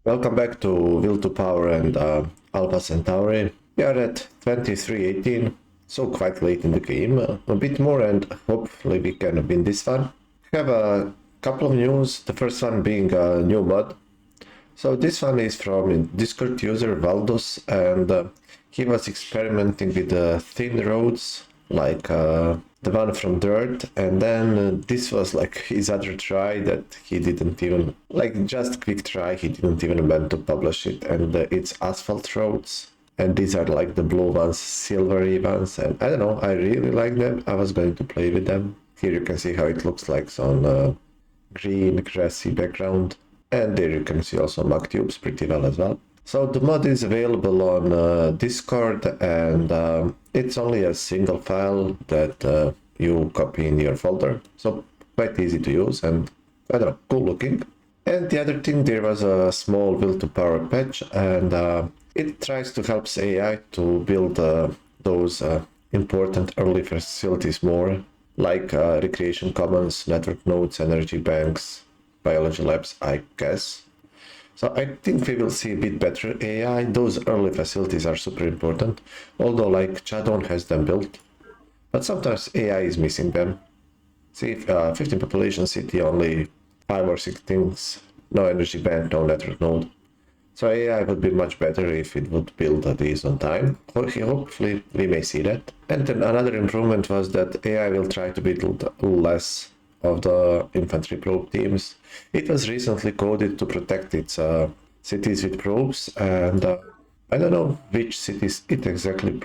Welcome back to Will to Power and Alpha Centauri. We are at 23:18, so quite late in the game. A bit more and hopefully we can win this one. We have a couple of news, the first one being a new mod. So this one is from Discord user Valdus, and he was experimenting with thin roads like the one from Dirt, and then this was like his other try that he didn't even, like just quick try, he didn't even want to publish it, and it's asphalt roads, and these are like the blue ones, silvery ones, and I don't know, I really like them. I was going to play with them. Here you can see how it looks like on green grassy background, and there you can see also mag tubes pretty well as well. So the mod is available on Discord, and it's only a single file that you copy in your folder. So quite easy to use and, I don't know, cool looking. And the other thing, there was a small Will to Power patch, and it tries to help AI to build those important early facilities more, like recreation commons, network nodes, energy banks, biology labs, I guess. So I think we will see a bit better AI. Those early facilities are super important, although like Chadon has them built, but sometimes AI is missing them. See, 15 population city, only 5 or 6 things, no energy bank, no network node. So AI would be much better if it would build these on time. Hopefully we may see that. And then another improvement was that AI will try to build less of the infantry probe teams. It was recently coded to protect its cities with probes, and I don't know which cities it exactly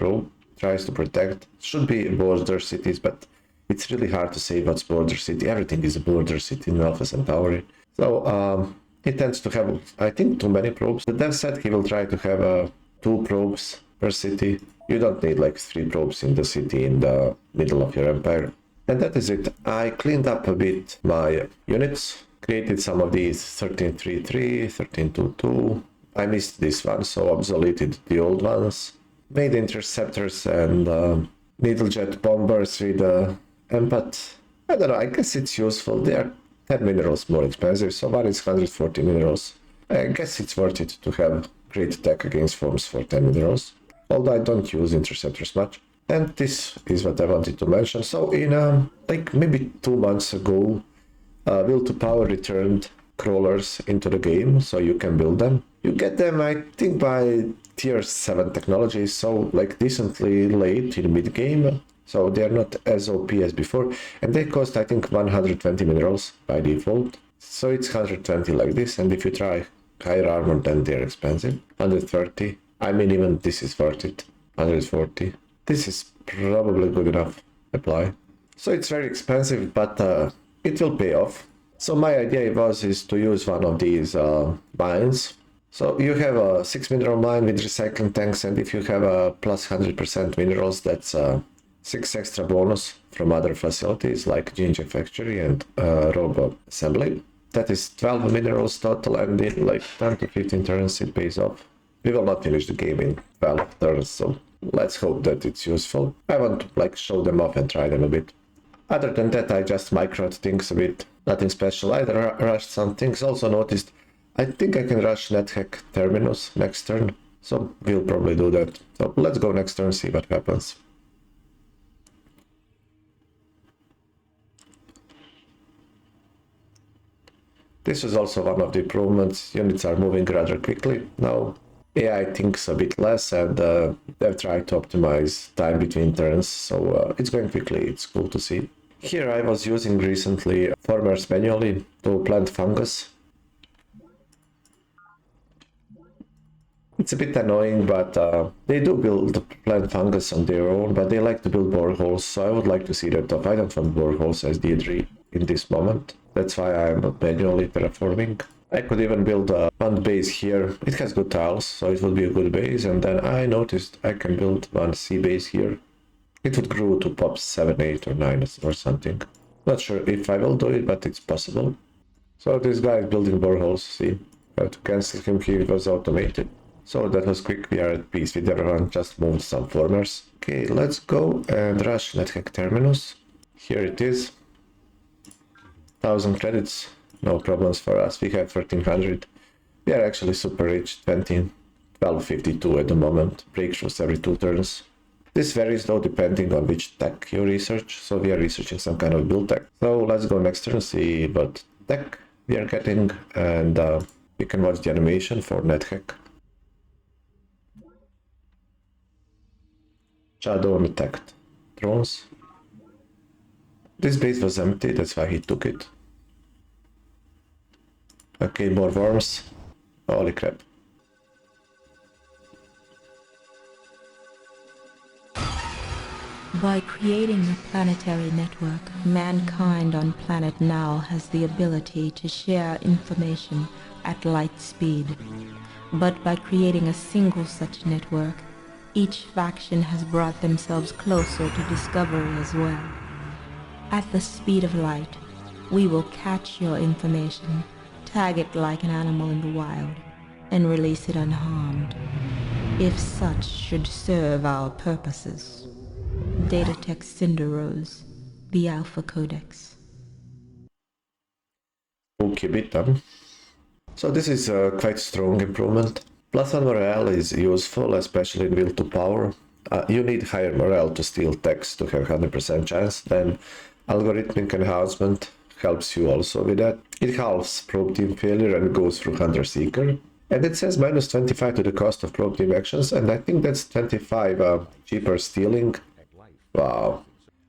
tries to protect. It should be border cities, but it's really hard to say what's border city. Everything is a border city in Alpha Centauri. So it tends to have, I think, too many probes. The dev said he will try to have 2 probes per city. You don't need like 3 probes in the city in the middle of your empire. And that is it. I cleaned up a bit my units, created some of these 1333, 1322. I missed this one, so obsoleted the old ones. Made interceptors and needlejet bombers with empath. I don't know, I guess it's useful. They are 10 minerals more expensive, so one is 140 minerals. I guess it's worth it to have great attack against forms for 10 minerals, although I don't use interceptors much. And this is what I wanted to mention. So in like maybe 2 months ago, Will to Power returned crawlers into the game, so you can build them. You get them, I think, by tier 7 technology, so like decently late in mid-game. So they are not as OP as before, and they cost, I think, 120 minerals by default. So it's 120 like this, and if you try higher armor, then they're expensive. 130. I mean, even this is worth it. 140. This is probably good enough. Apply. So it's very expensive, but it will pay off. So my idea is to use one of these mines. So you have a 6 mineral mine with recycling tanks, and if you have a plus 100% minerals, that's 6 extra bonus from other facilities like Ginger Factory and Robo Assembly. That is 12 minerals total, and in like 10 to 15 turns it pays off. We will not finish the game in 12 turns, so let's hope that it's useful. I want to like show them off and try them a bit. Other than that, I just microed things a bit. Nothing special. I rushed some things. Also noticed, I think I can rush NetHack Terminus next turn. So we'll probably do that. So let's go next turn, see what happens. This was also one of the improvements. Units are moving rather quickly now. AI thinks a bit less, and they've tried to optimize time between turns, so it's going quickly. It's cool to see. Here I was using recently farmers manually to plant fungus. It's a bit annoying, but they do build plant fungus on their own, but they like to build boreholes, so I would like to see that off. I don't want boreholes as Deirdre in this moment. That's why I'm manually terraforming. I could even build a fund base here. It has good tiles, so it would be a good base. And then I noticed I can build one sea base here. It would grow to pop 7, 8 or 9 or something. Not sure if I will do it, but it's possible. So this guy is building boreholes, see. I have to cancel him, he was automated. So that was quick, we are at peace with everyone, just moved some farmers. Okay, let's go and rush NetHack Terminus. Here it is. 1000 credits. No problems for us. We have 1300. We are actually super rich, 20, 1252 at the moment, breakthroughs every 2 turns. This varies though depending on which tech you research, so we are researching some kind of build tech. So let's go next turn, see what tech we are getting, and you can watch the animation for NetHack. Shadow on attacked drones. This base was empty, that's why he took it. Okay, more worms. Holy crap. By creating a planetary network, mankind on planet Now has the ability to share information at light speed. But by creating a single such network, each faction has brought themselves closer to discovery as well. At the speed of light, we will catch your information, tag it like an animal in the wild, and release it unharmed, if such should serve our purposes. Datatech Cinderose, the Alpha Codex. Okay, bit done. So this is a quite strong improvement. +1 morale is useful, especially in will to power. You need higher morale to steal techs to have 100% chance, then algorithmic enhancement helps you also with that. It halves probe team failure and goes through Hunter Seeker. And it says -25 to the cost of probe team actions, and I think that's 25 cheaper stealing. Wow.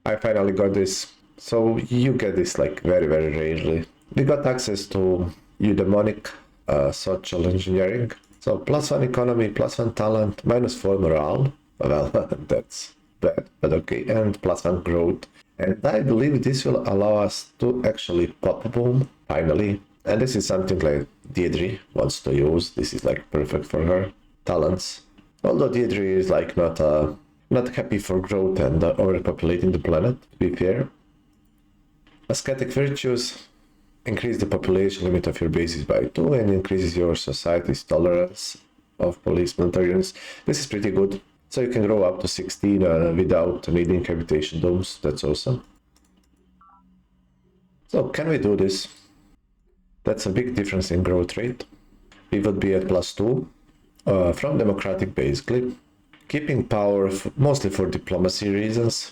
I finally got this. So you get this like very, very rarely. We got access to Eudaimonic social engineering. So +1 economy, +1 talent, -4 morale. Well, that's bad, but okay. And +1 growth. And I believe this will allow us to actually pop boom, finally. And this is something like Deirdre wants to use. This is like perfect for her talents. Although Deirdre is like not happy for growth and overpopulating the planet, to be fair. Ascetic virtues increase the population limit of your bases by 2 and increases your society's tolerance of police military units. This is pretty good. So you can grow up to 16 without needing habitation domes. That's awesome. So can we do this? That's a big difference in growth rate. We would be at +2 from democratic basically. Keeping power mostly for diplomacy reasons.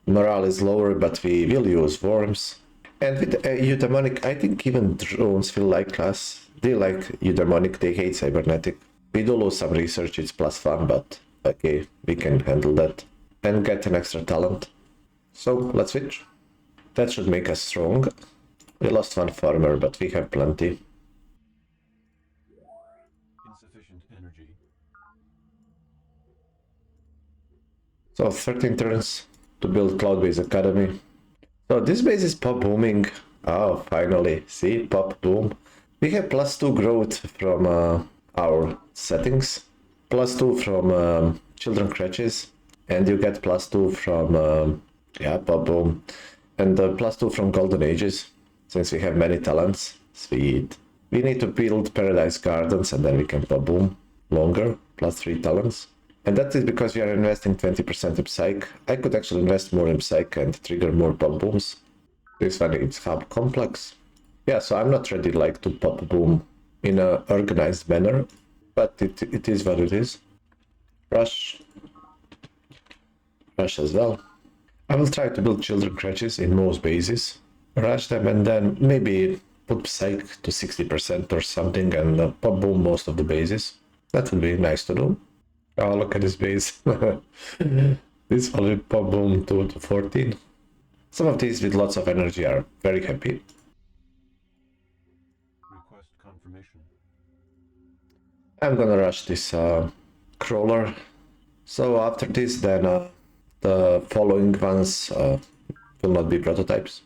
Morale is lower, but we will use worms. And with Eudaimonic, I think even drones will like us. They like Eudaimonic, they hate cybernetic. We do lose some research, it's +1, but okay, we can handle that. And get an extra talent. So, let's switch. That should make us strong. We lost 1 farmer, but we have plenty. Insufficient energy. So 13 turns to build Cloudbase Academy. So this base is pop booming. Oh, finally. See, pop boom. We have +2 growth from our settings, +2 from children crutches, and you get +2 from, yeah, pop boom, and +2 from golden ages, since we have many talents. Sweet. We need to build paradise gardens and then we can pop boom longer, +3 talents. And that is because we are investing 20% in Psych. I could actually invest more in Psych and trigger more pop booms. This one is hub complex. Yeah, so I'm not ready like to pop boom in a organized manner, but it is what it is. Rush. Rush as well. I will try to build children crutches in most bases. Rush them and then maybe put Psych to 60% or something and pop boom most of the bases. That would be nice to do. Oh, look at this base. This will pop boom to 14. Some of these with lots of energy are very happy. Request confirmation. I'm gonna rush this crawler. So after this, then the following ones will not be prototypes.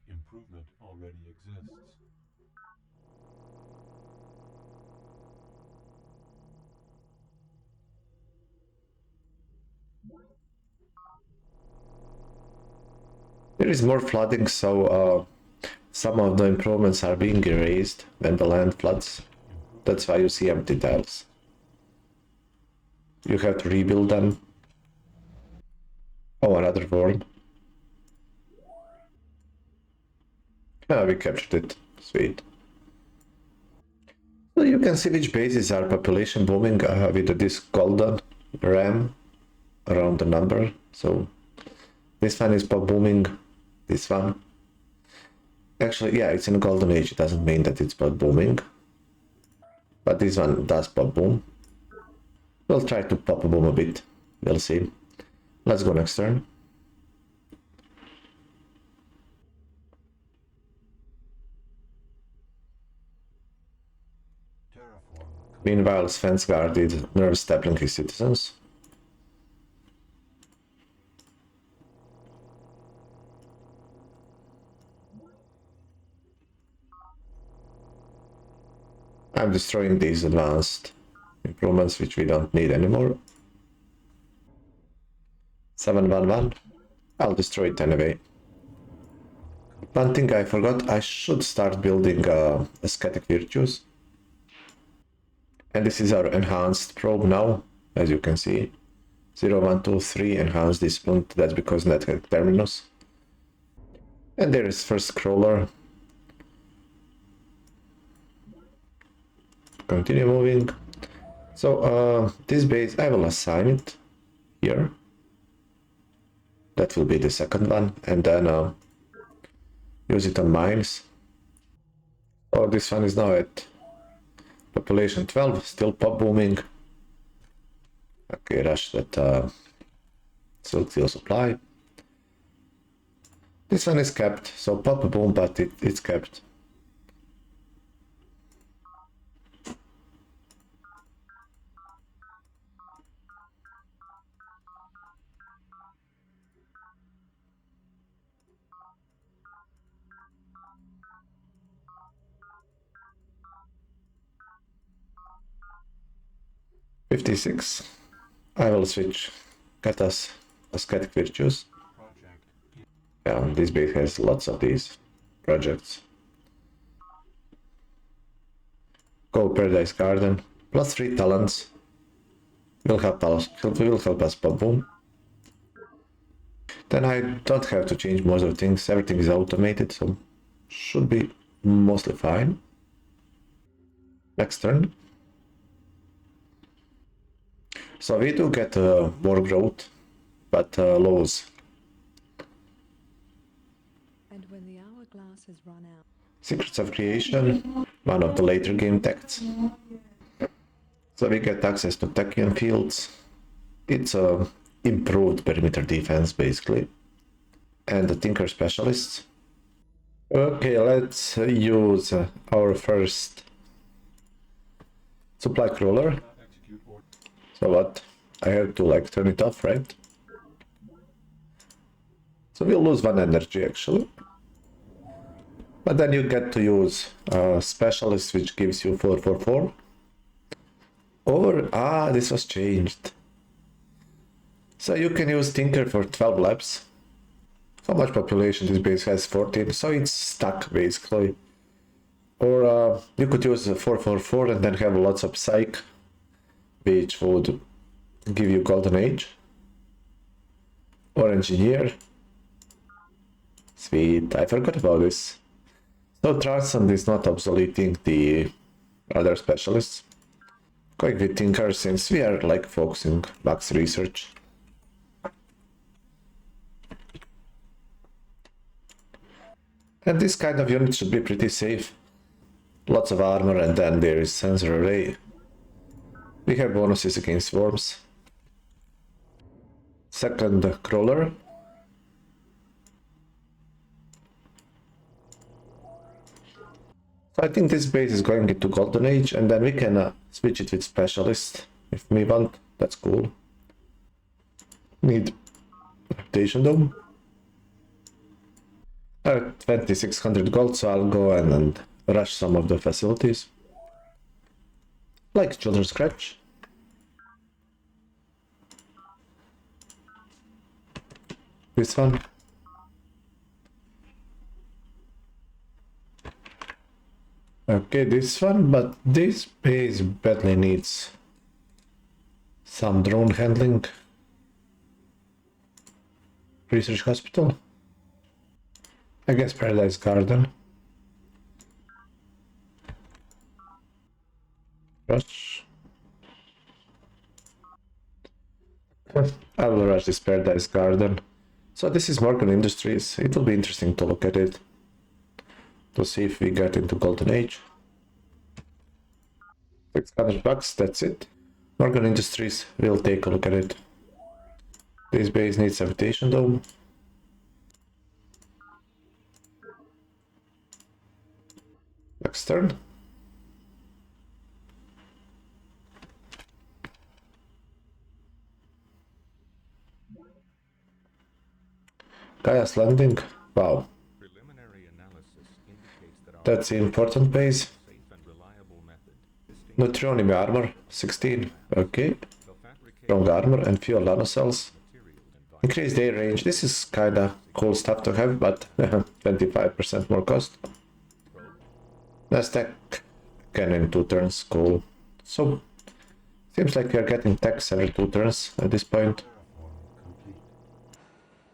Improvement already exists. There is more flooding, so some of the improvements are being erased when the land floods. That's why you see empty tiles. You have to rebuild them. Oh, another worm. Ah, we captured it. Sweet. So you can see which bases are population booming with this golden ram around the number. So this one is pop booming. This one. Actually, yeah, it's in golden age. It doesn't mean that it's pop booming. But this one does pop boom. We'll try to pop boom a bit. We'll see. Let's go next turn. Terraform. Meanwhile, Sven's guarded nerve stapling his citizens. I'm destroying these advanced improvements which we don't need anymore. 711. I'll destroy it anyway. One thing I forgot, I should start building ascetic virtues. And this is our enhanced probe now, as you can see. 0, 1, 2, 3 enhanced discipline, that's because network terminus. And there is first crawler. Continue moving. So this base, I will assign it here. That will be the second one, and then use it on mines. Oh, this one is now at population 12, still pop booming. Okay, rush that silk steel supply. This one is kept, so pop boom, but it's kept. $56. I will switch Katas ascetic virtues. Project. Yeah, this base has lots of these projects. Go Paradise Garden. +3 talents. Will help us pop boom. Then I don't have to change most of the things. Everything is automated, so should be mostly fine. Next turn. So we do get more growth, but lows. And when the hourglass has run out. Secrets of Creation, one of the later game texts. So we get access to Tachyon fields. It's a improved perimeter defense basically. And the Tinker Specialists. Okay, let's use our first supply crawler. Execute order. So what? I have to like turn it off, right? So we'll lose 1 energy actually. But then you get to use Specialist, which gives you 444. Or, this was changed. So you can use Tinker for 12 laps. How much population this base has? 14, so it's stuck basically. Or you could use 444 and then have lots of Psych, which would give you Golden Age. Or Engineer. Sweet, I forgot about this. So Transcend is not obsoleting the other specialists. Going with Tinker since we are like focusing max research. And this kind of unit should be pretty safe. Lots of armor, and then there is sensor array. We have bonuses against worms. Second crawler. So I think this base is going into Golden Age, and then we can switch it with Specialist if we want. That's cool. Need Rotation Dome. 2600 gold, so I'll go and rush some of the facilities. Like Children's Scratch. This one. Okay, this one, but this base badly needs some drone handling. Research Hospital. I guess Paradise Garden. Rush. I will rush this Paradise Garden. So this is Morgan Industries. It will be interesting to look at it. To see if we get into Golden Age. 600 bucks, that's it. Morgan Industries, we'll take a look at it. This base needs a Rotation Dome. Next turn. Gaia's Landing. Wow. That's the important base. Neutronium armor, 16. Okay. Strong armor and fewer nanocells. Increased air range. This is kinda cool stuff to have, but 25% more cost. Nasdaq cannon 2 turns, cool. So, seems like we are getting techs every 2 turns at this point.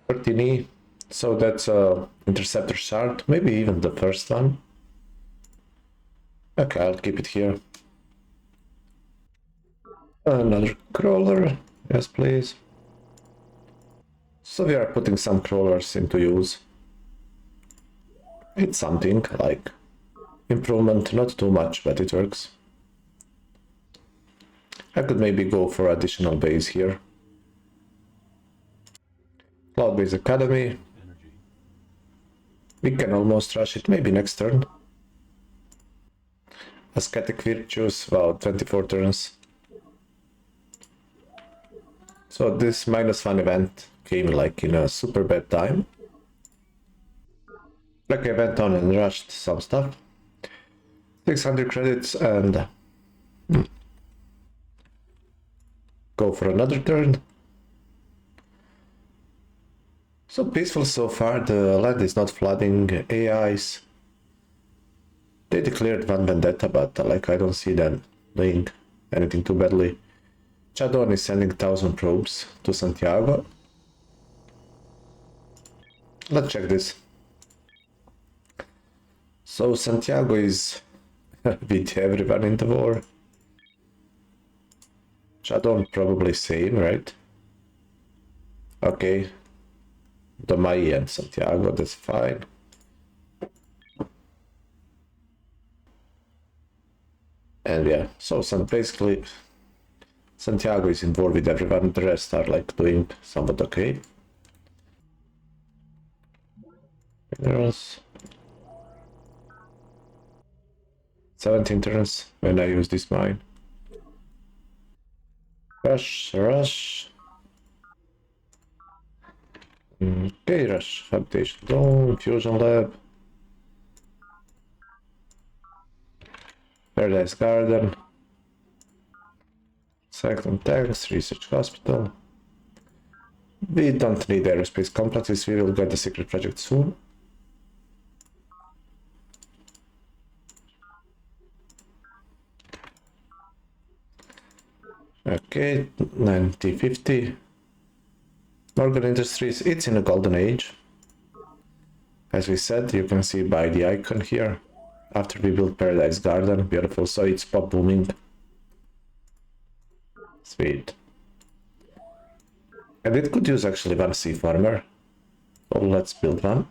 13E, so that's a interceptor shard, maybe even the first one. Okay, I'll keep it here. Another crawler, yes please. So we are putting some crawlers into use. It's something like improvement, not too much, but it works. I could maybe go for additional base here. Cloudbase Academy. We can almost rush it, maybe next turn. Ascetic Virtues, wow, 24 turns. So this -1 event came like in a super bad time. Like I went on and rushed some stuff. 600 credits and go for another turn. So peaceful so far, the land is not flooding, AIs. They declared one vendetta, but like I don't see them doing anything too badly. Chadon is sending 1000 probes to Santiago. Let's check this. So Santiago is with everyone in the war. Chadon probably same, right? Okay. Domai and Santiago, that's fine. And yeah, so basically Santiago is involved with everyone, the rest are like doing somewhat okay. Minerals. 17 turns when I use this mine. Rush, rush. Okay, rush, habitation dome, fusion lab. Paradise Garden. Cyclone tanks, research hospital. We don't need aerospace complexes, we will get the secret project soon. Okay, 9050. Morgan Industries, it's in a golden age. As we said, you can see by the icon here. After we built Paradise Garden, beautiful, so it's pop booming. Sweet. And it could use actually one sea farmer. So let's build one.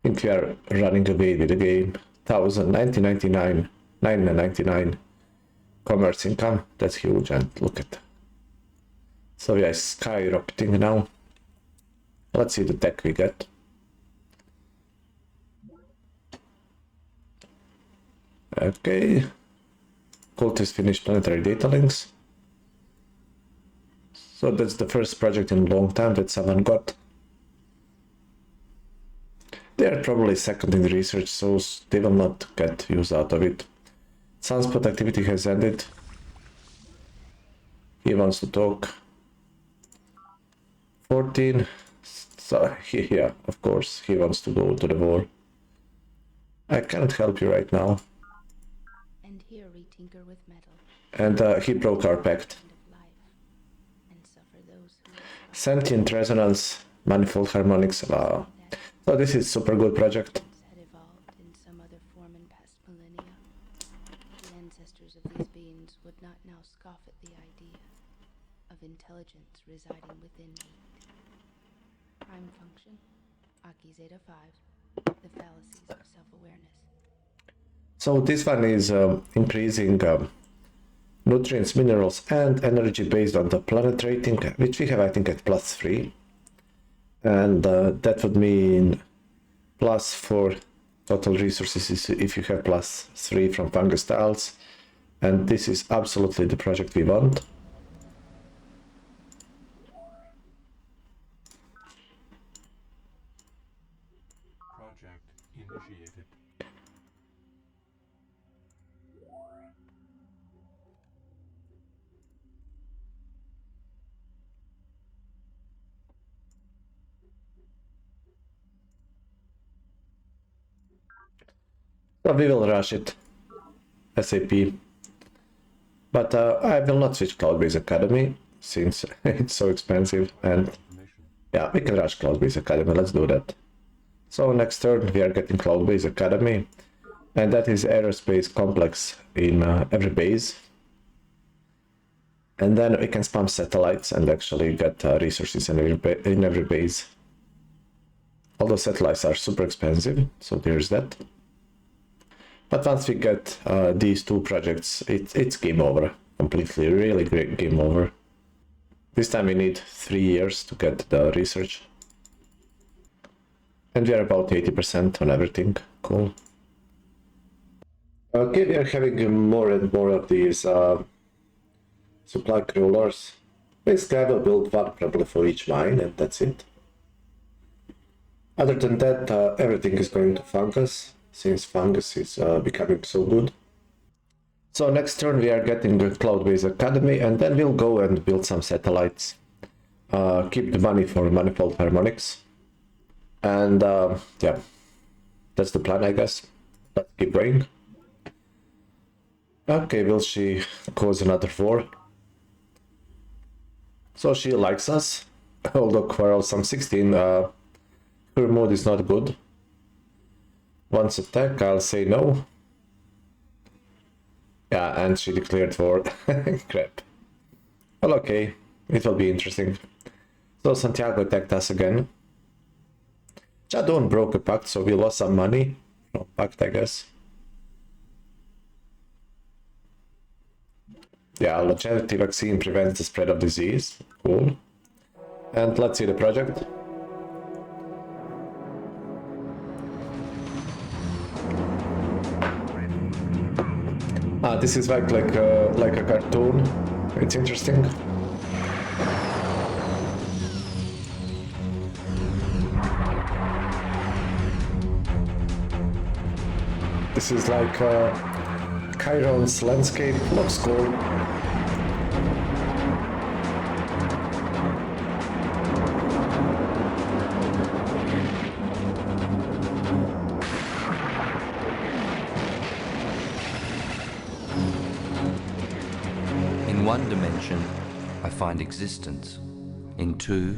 I think we are running away with the game. 1999, 999 commerce income. That's huge, and look at. So we are skyrocketing now. Let's see the tech we get. Okay. Cultist finished planetary data links. So that's the first project in a long time that someone got. They are probably second in the research, so they will not get use out of it. Sunspot activity has ended. He wants to talk. 14. So, yeah, of course, he wants to go to the war. I cannot help you right now. And here we tinker with metal. And he broke our pact. End of life, and suffer those who Sentient Resonance, Manifold Harmonics. So this is super good project. had evolved in some other form in past millennia. The ancestors of these beings would not now scoff at the idea of intelligence residing within me. Prime function, Aki Zeta 5, the fallacies of self-awareness. So this one is increasing nutrients, minerals, and energy based on the planet rating, which we have, I think, at +3. And that would mean +4 total resources if you have +3 from fungus tiles. And this is absolutely the project we want. Project initiated. So we will rush it, SAP. But I will not switch Cloudbase Academy since it's so expensive. And Information. yeah, we can rush Cloudbase Academy. Let's do that. So next turn we are getting Cloudbase Academy, and that is aerospace complex in every base. And then we can spam satellites and actually get resources in every base. Although satellites are super expensive, so there's that. But once we get these two projects, it's game over. Completely, really great game over. This time we need 3 years to get the research. And we are about 80% on everything. Cool. Okay, we are having more and more of these supply crawlers. Basically, I will build one probably for each mine, and that's it. Other than that, everything is going to Fungus, since Fungus is becoming so good. So next turn we are getting the Cloudbase Academy, and then we'll go and build some satellites. Keep the money for Manifold Harmonics. And yeah, that's the plan, I guess. Let's keep going. Okay, will she cause another war? So she likes us, although quarrelsome 16. Her mood is not good. Once attack, I'll say no. Yeah, and she declared war. Crap. Well, okay, it will be interesting. So Santiago attacked us again. Jadon broke a pact, so we lost some money from pact, I guess. Yeah, longevity vaccine prevents the spread of disease. Cool. And let's see the project. This is like a cartoon. It's interesting. This is like Chiron's landscape. Looks cool. In one dimension, I find existence. In two,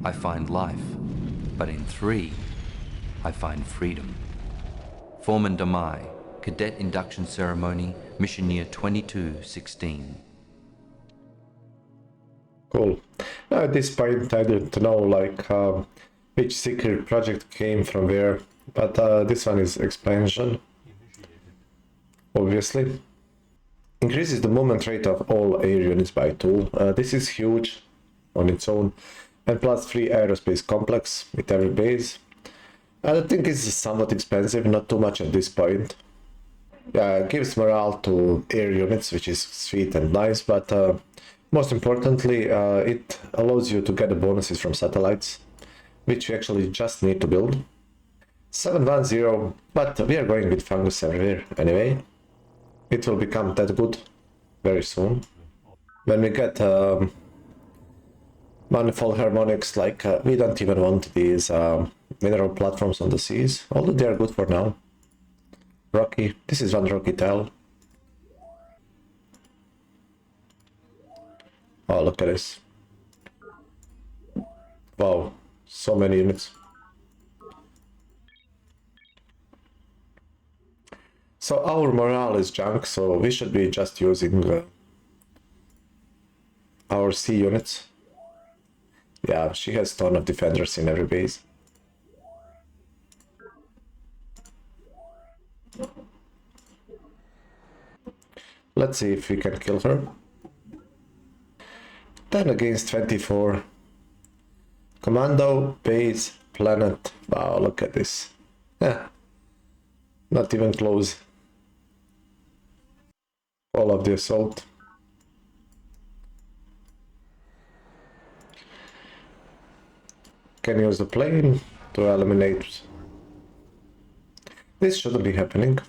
I find life. But in three, I find freedom. Foreman Damai, Cadet Induction Ceremony, Mission Year 2216. Cool. Now at this point I didn't know like which secret project came from where, but this one is expansion, obviously. Increases the movement rate of all air units by 2. This is huge on its own, And plus 3 aerospace complex with every base. I think it's somewhat expensive, not too much at this point. Yeah, it gives morale to air units, which is sweet and nice, but most importantly, it allows you to get the bonuses from satellites, which you actually just need to build. 710, but we are going with Fungus everywhere anyway. It will become that good very soon. When we get Manifold Harmonics, like we don't even want these mineral platforms on the seas, although they are good for now. Rocky, this is one rocky tile. Oh, look at this. Wow, so many units. So our morale is junk, so we should be just using our C units. Yeah, she has a ton of defenders in every base. Let's see if we can kill her. 10 against 24. Commando, base, planet. Wow, look at this. Yeah, not even close. All of the assault. Can use the plane to eliminate. This shouldn't be happening.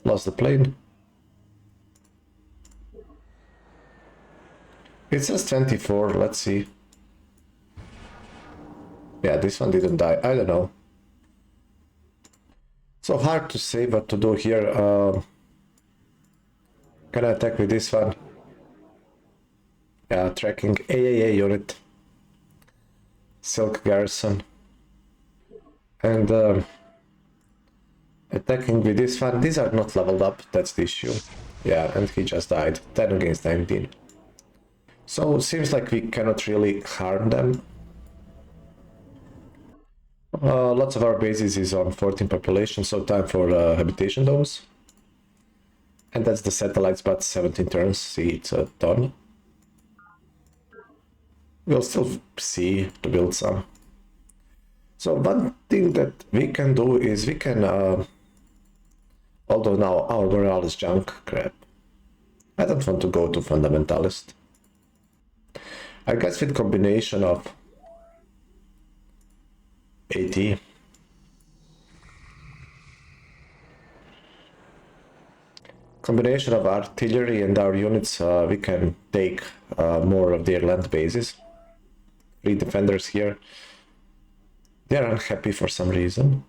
Lost the plane. It says 24, let's see. Yeah, this one didn't die, I don't know. So hard to say what to do here. Can I attack with this one? Yeah, tracking AAA unit. Silk Garrison. And attacking with this one. These are not leveled up, that's the issue. Yeah, and he just died. 10 against 19. So seems like we cannot really harm them. Lots of our bases is on 14 population, so time for habitation domes. And that's the satellites, but 17 turns. See, it's a ton. We'll still see to build some. So one thing that we can do is we can, although now our morale is junk, crap. I don't want to go to fundamentalist. I guess with combination of AT. Combination of artillery and our units, we can take more of their land bases. 3 defenders here. They are unhappy for some reason.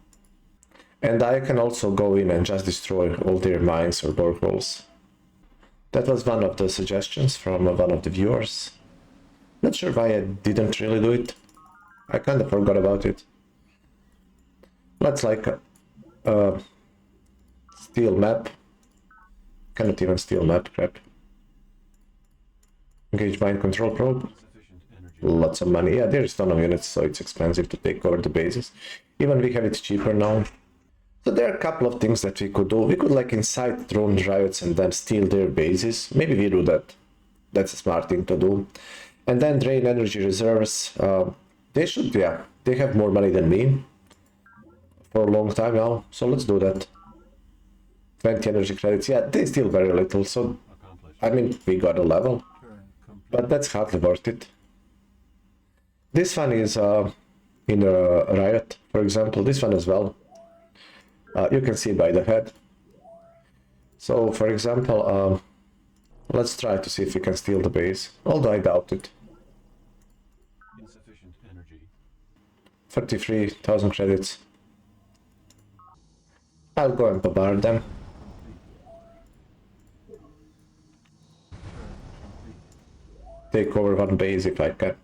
And I can also go in and just destroy all their mines or boreholes. That was one of the suggestions from one of the viewers. Not sure why I didn't really do it. I kind of forgot about it. Let's like steal map. Cannot even steal map, crap. Engage mind control probe. Lots of money. Yeah, there's a ton of units, so it's expensive to take over the bases. Even we have it cheaper now. So there are a couple of things that we could do. We could like incite drone riots and then steal their bases. Maybe we do that. That's a smart thing to do. And then drain energy reserves. They should, yeah, they have more money than me for a long time now. So let's do that. 20 energy credits. Yeah, they steal very little. So, I mean, we got a level. But that's hardly worth it. This one is in a riot, for example. This one as well. You can see by the head. So, for example, let's try to see if we can steal the base. Although I doubt it. Insufficient energy. 33,000 credits. I'll go and bombard them. Take over one base if I can.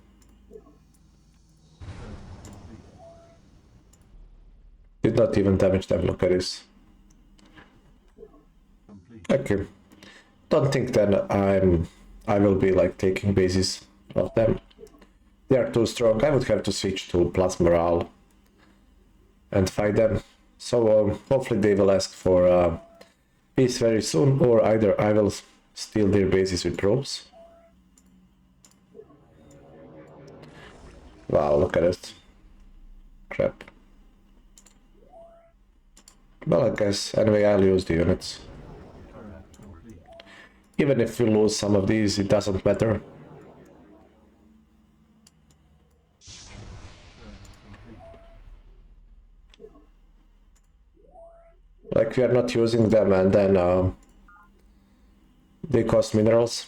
Did not even damage them, look at this. Okay. Don't think that I will be like taking bases of them. They are too strong. I would have to switch to plus morale and fight them. So hopefully they will ask for peace very soon, or either I will steal their bases with probes. Wow, look at it. Crap. Well, I guess anyway I'll use the units. Turret complete. Even if we lose some of these, it doesn't matter. Like, we are not using them, and then they cost minerals.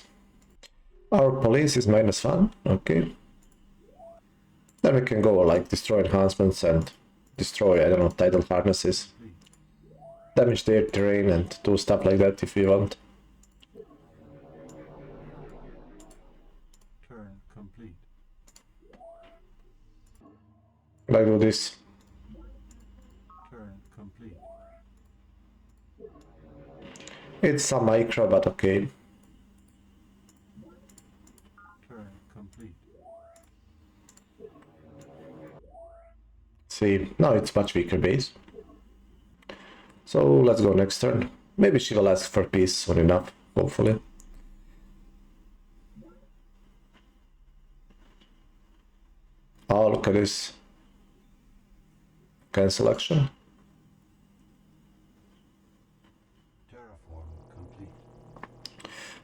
Our police is -1, okay. Then we can go like destroy enhancements and destroy, I don't know, tidal harnesses. Damage their terrain and do stuff like that if we want. Turn complete. Like do this. Turn complete. It's some micro, but okay. Turn complete. See, now it's much weaker base. So let's go next turn. Maybe she will ask for peace soon enough, hopefully. Oh, look at this. Cancel action. Terraform complete.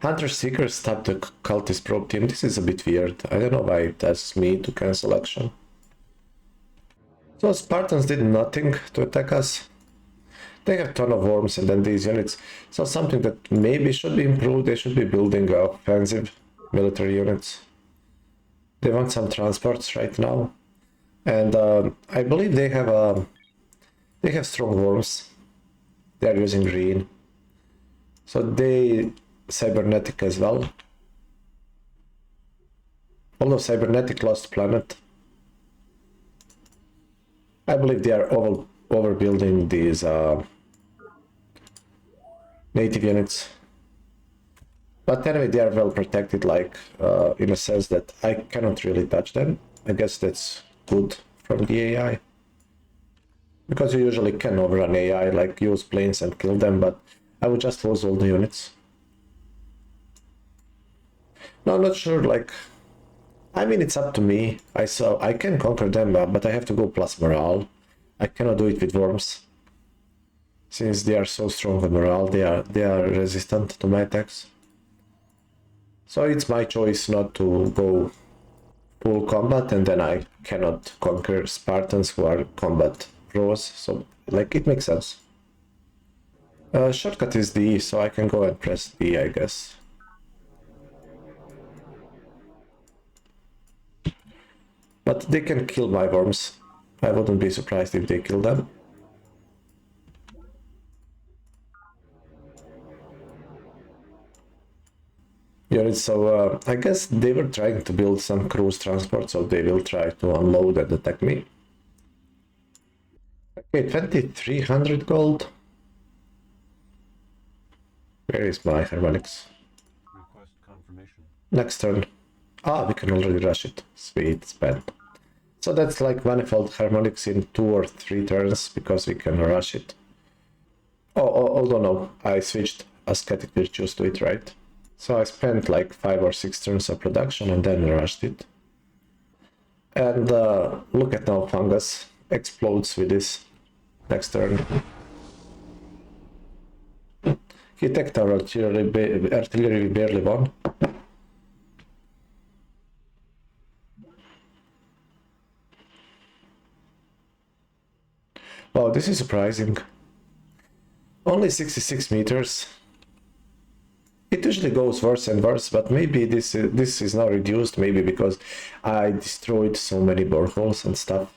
Hunter Seeker stopped the cultist probe team. This is a bit weird. I don't know why it asks me to cancel action. So Spartans did nothing to attack us. They have a ton of worms and then these units. So something that maybe should be improved. They should be building offensive military units. They want some transports right now. And I believe they have strong worms. They are using green. So they cybernetic as well. Although cybernetic lost planet. I believe they are overbuilding these native units. But anyway, they are well protected, like in a sense that I cannot really touch them. I guess that's good from the AI. Because you usually can overrun AI, like use planes and kill them, but I would just lose all the units. No, I'm not sure, like, I mean, it's up to me. I can conquer them, but I have to go plus morale. I cannot do it with worms. Since they are so strong with morale, they are resistant to my attacks. So it's my choice not to go full combat, and then I cannot conquer Spartans who are combat pros. So, like, it makes sense. Shortcut is D, so I can go and press D, I guess. But they can kill my worms. I wouldn't be surprised if they kill them. Yeah, so I guess they were trying to build some cruise transport, so they will try to unload and attack me. Okay, 2300 gold. Where is my harmonics? Request confirmation. Next turn. Ah, we can already rush it. Sweet, spent. So that's like Manifold Harmonics in 2 or 3 turns, because we can rush it. Oh, although no, I switched Ascetic Virtues to it, right? So I spent like 5 or 6 turns of production and then rushed it. And look at now, Fungus explodes with this next turn. He attacked our artillery, we barely won. Wow, this is surprising. Only 66 meters. It usually goes worse and worse, but maybe this is now reduced, maybe because I destroyed so many boreholes and stuff.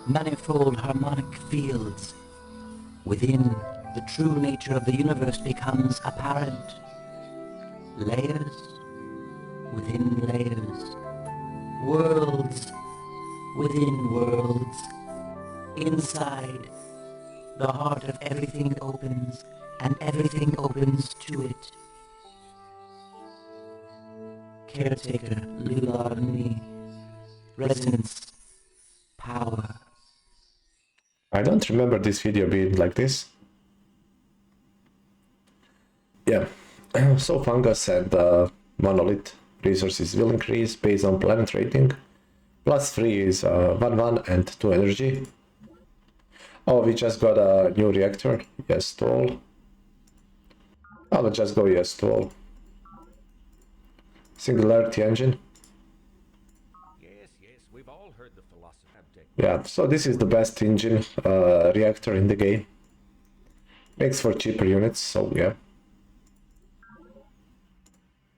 Manifold harmonic fields. Within, the true nature of the universe becomes apparent. Layers within layers. Worlds within worlds. Inside, the heart of everything opens, and everything opens to it. Caretaker, Eudaimonia, resonance, power. I don't remember this video being like this. Yeah, so Fungus and Monolith resources will increase based on planet rating. Plus 3 is 1 and 2 energy. Oh, we just got a new reactor. Yes to all. I'll just go yes to all. Singularity engine. Yes, we've all heard the philosophy. Yeah, so this is the best engine reactor in the game. Makes for cheaper units, so yeah.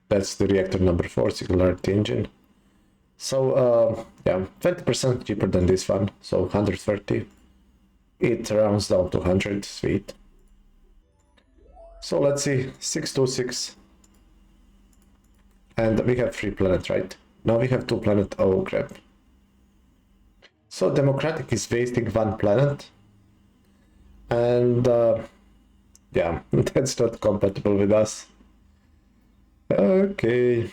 That's the reactor number 4, Singularity engine. So, yeah, 20% cheaper than this one, so 130. It rounds down to 100, sweet. So let's see, 626. And we have 3 planets, right? Now we have 2 planets, oh crap. So Democratic is wasting 1 planet. And, yeah, that's not compatible with us. Okay.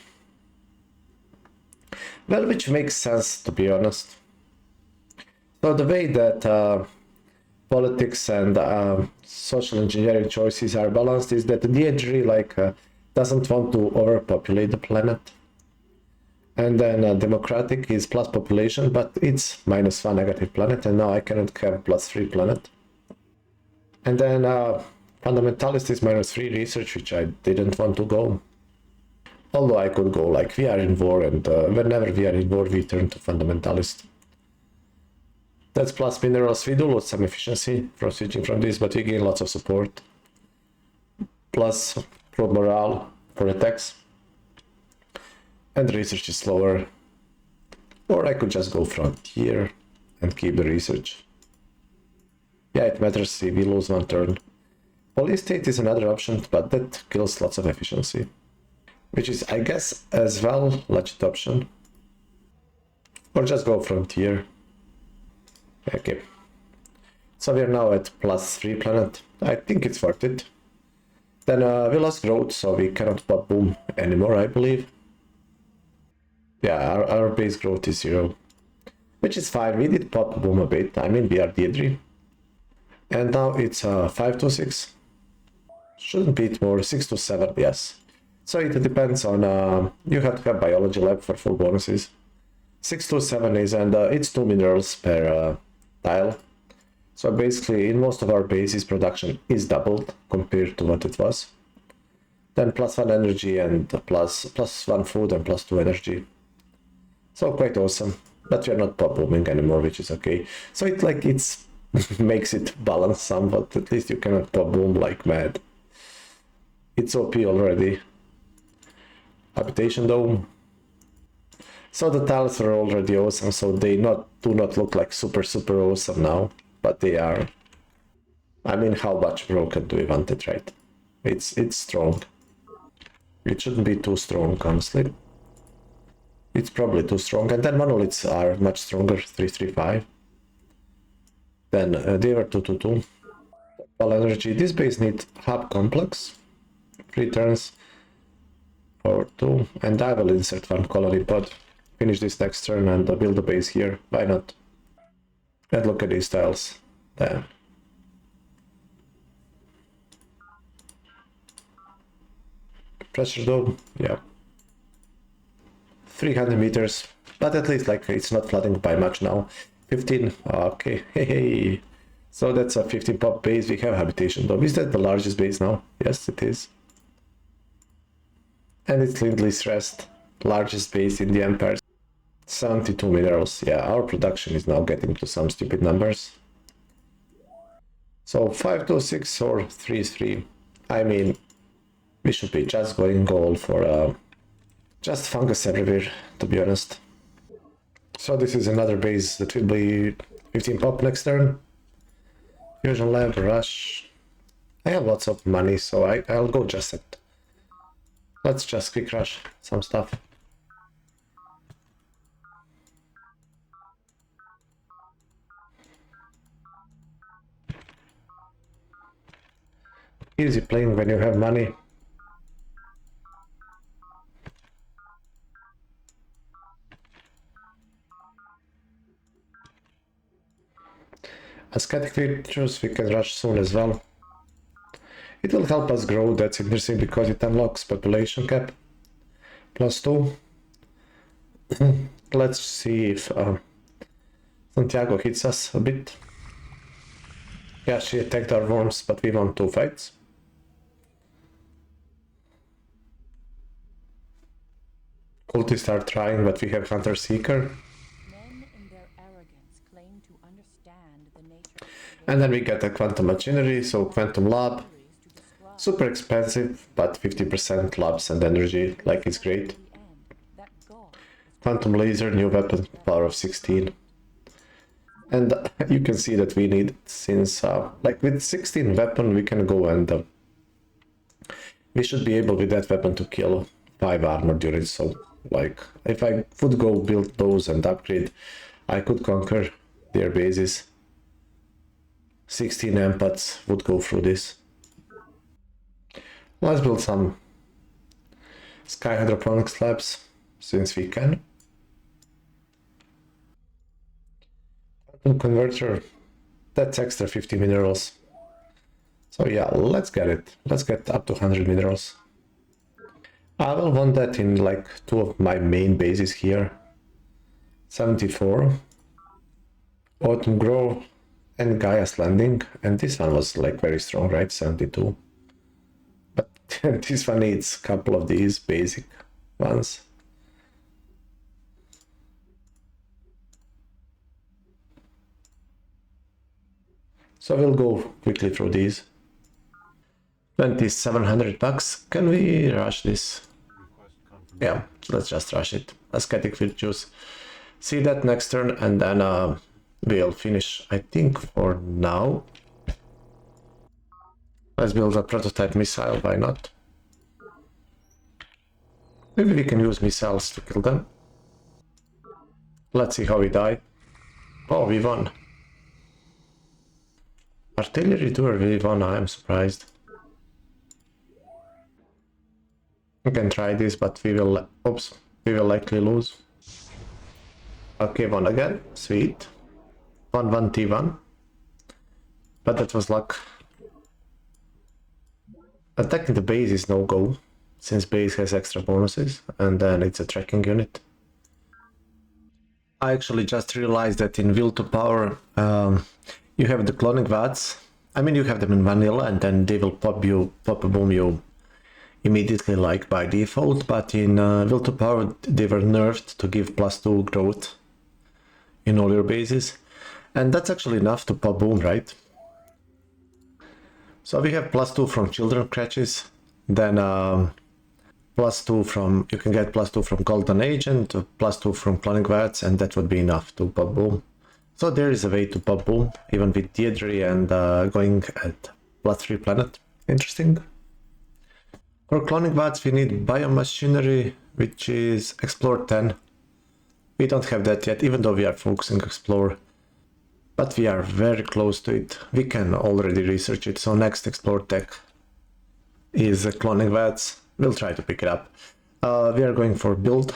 Well, which makes sense, to be honest. So the way that politics and social engineering choices are balanced is that Deirdre doesn't want to overpopulate the planet. And then Democratic is plus population, but it's -1 negative planet, and now I cannot have +3 planet. And then Fundamentalist is -3 research, which I didn't want to go. Although I could go, like, we are in war, and whenever we are in war, we turn to Fundamentalist. That's plus minerals. We do lose some efficiency from switching from this, but we gain lots of support. Plus pro morale for attacks. And research is slower. Or I could just go frontier and keep the research. Yeah, it matters if we lose 1 turn. Police state is another option, but that kills lots of efficiency. Which is, I guess, as well legit option. Or just go frontier. Okay. So we're now at +3 planet. I think it's worth it. Then we lost growth, so we cannot pop boom anymore, I believe. Yeah, our base growth is 0. Which is fine, we did pop boom a bit. I mean, we are Deirdre. And now it's 5 to 6. Shouldn't be it more, 6 to 7, yes. So it depends on, you have to have biology lab for full bonuses. 6 to 7 is, and it's 2 minerals per tile. So basically, in most of our bases, production is doubled compared to what it was. Then +1 energy and plus 1 food and +2 energy. So quite awesome. But we are not pop booming anymore, which is okay. So it makes it balance somewhat. At least you cannot pop boom like mad. It's OP already. Habitation dome. So the tiles are already awesome, so they do not look like super awesome now, but they are. I mean, how much broken do we want it, right? It's strong. It shouldn't be too strong, honestly. It's probably too strong, and then monoliths are much stronger, 335. Then they were 222. All energy. This base needs hub complex. 3 turns. Or 2, and I will insert 1 colony pod. Finish this next turn and build a base here. Why not? And look at these tiles. Damn. Pressure dome, yeah. 300 meters, but at least like it's not flooding by much now. 15, okay, hey. So that's a 15 pop base. We have habitation dome. Is that the largest base now? Yes, it is. And it's Lindley's Rest, largest base in the Empire. 72 minerals. Yeah, our production is now getting to some stupid numbers. So 5 to 6 or 3 3. I mean, we should be just going gold for just fungus everywhere, to be honest. So this is another base that will be 15 pop next turn. Fusion lab, rush. I have lots of money, so I'll go just at. Let's just quick rush some stuff. Easy playing when you have money. Ascetic creatures we can rush soon as well. It will help us grow, that's interesting, because it unlocks population cap. +2. Let's see if Santiago hits us a bit. Yeah, she attacked our worms, but we won 2 fights. Cultists are trying, but we have Hunter Seeker. Men in their arrogance claim to understand the nature And then we get a Quantum Machinery, so Quantum Lab. Super expensive, but 50% labs and energy, like it's great. Quantum Laser, new weapon, power of 16. And you can see that we need it, since like with 16 weapon we can go and we should be able with that weapon to kill 5 armored units. So like if I would go build those and upgrade, I could conquer their bases. 16 empaths would go through this. Let's build some sky hydroponics labs, since we can. Quantum converter, that's extra 50 minerals. So yeah, let's get it. Let's get up to 100 minerals. I will want that in like 2 of my main bases here. 74. Autumn Grove and Gaia's Landing. And this one was like very strong, right? 72. But this one needs a couple of these basic ones. So we'll go quickly through these. 2,700 bucks. Can we rush this? Yeah, let's just rush it. Ascetic Virtues. See that next turn, and then we'll finish, I think, for now. Let's build a prototype missile, why not? Maybe we can use missiles to kill them. Let's see how we die. Oh, we won. Artillery tour, we won, I am surprised. We can try this, but we will, oops, we will likely lose. Okay, won again, sweet. 1-1 T1. But that was luck. Attacking the base is no go, since base has extra bonuses, and then it's a tracking unit. I actually just realized that in Will to Power, you have the cloning vats. I mean, you have them in vanilla, and then they will pop a boom you immediately, like by default. But in Will to Power, they were nerfed to give +2 growth in all your bases, and that's actually enough to pop boom, right? So we have +2 from children crutches, then +2 from, you can get +2 from Golden Agent, +2 from cloning vats, and that would be enough to pop boom. So there is a way to pop boom, even with Deirdre and going at +3 planet. Interesting. For cloning vats we need biomachinery, which is Explore 10. We don't have that yet, even though we are focusing Explore. But we are very close to it. We can already research it. So next Explore Tech is cloning vats. We'll try to pick it up. We are going for build.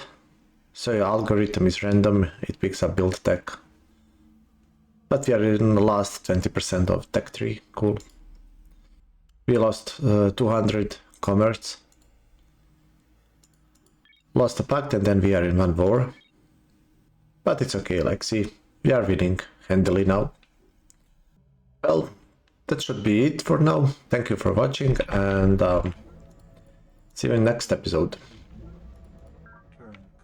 So your algorithm is random. It picks up build tech. But we are in the last 20% of tech 3. Cool. We lost 200 commerce. Lost a pact, and then we are in 1 war. But it's okay, like, see, we are winning handily now. Well, that should be it for now. Thank you for watching, and see you in the next episode.